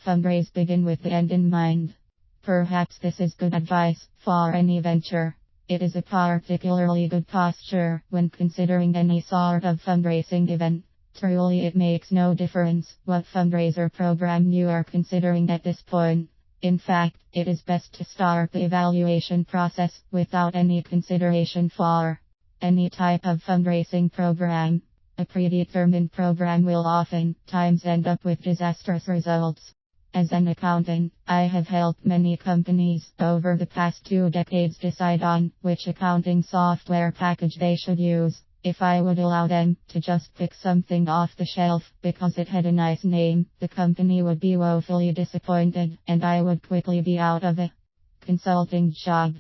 Fundraise begin with the end in mind. Perhaps this is good advice for any venture. It is a particularly good posture when considering any sort of fundraising event. Truly, it makes no difference what fundraiser program you are considering at this point. In fact, it is best to start the evaluation process without any consideration for any type of fundraising program. A predetermined program will often times end up with disastrous results. As an accountant, I have helped many companies over the past 2 decades decide on which accounting software package they should use. If I would allow them to just pick something off the shelf because it had a nice name, the company would be woefully disappointed and I would quickly be out of a consulting job.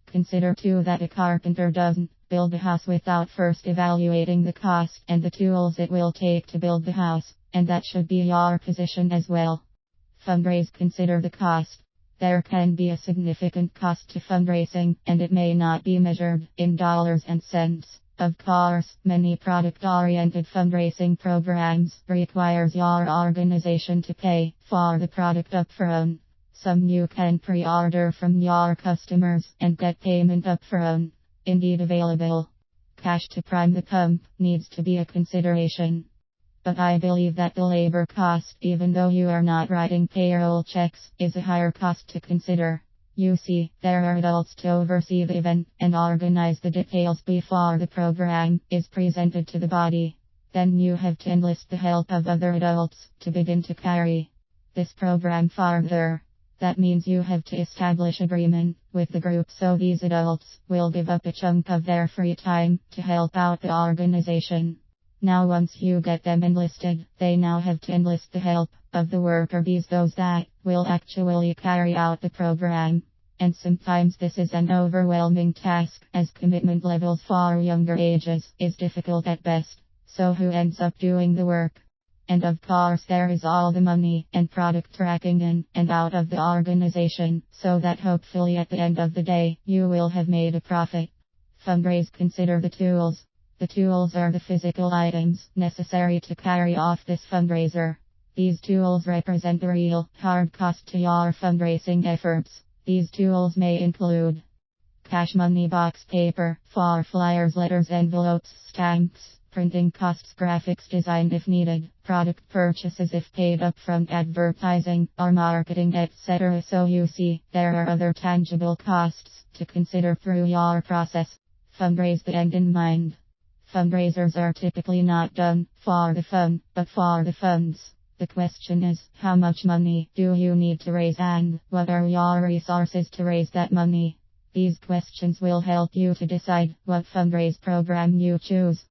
Consider too that a carpenter doesn't build a house without first evaluating the cost and the tools it will take to build the house, and that should be your position as well. Fundraise. Consider the cost. There can be a significant cost to fundraising, and it may not be measured in dollars and cents. Of course, many product-oriented fundraising programs requires your organization to pay for the product upfront. Some you can pre-order from your customers and get payment upfront. Indeed, available cash to prime the pump needs to be a consideration. But I believe that the labor cost, even though you are not writing payroll checks, is a higher cost to consider. You see, there are adults to oversee the event and organize the details before the program is presented to the body. Then you have to enlist the help of other adults to begin to carry this program farther. That means you have to establish agreement with the group so these adults will give up a chunk of their free time to help out the organization. Now once you get them enlisted, they now have to enlist the help of the worker bees, those that will actually carry out the program. And sometimes this is an overwhelming task, as commitment levels for younger ages is difficult at best. So who ends up doing the work? And of course there is all the money and product tracking in and out of the organization, so that hopefully at the end of the day, you will have made a profit. Fundraise. Consider the tools. The tools are the physical items necessary to carry off this fundraiser. These tools represent a real, hard cost to your fundraising efforts. These tools may include cash, money box, paper for flyers, letters, envelopes, stamps, printing costs, graphics design if needed, product purchases if paid upfront, advertising or marketing, etc. So you see, there are other tangible costs to consider through your process. Fundraise. The end in mind. Fundraisers are typically not done for the fun, but for the funds. The question is, how much money do you need to raise and what are your resources to raise that money? These questions will help you to decide what fundraise program you choose.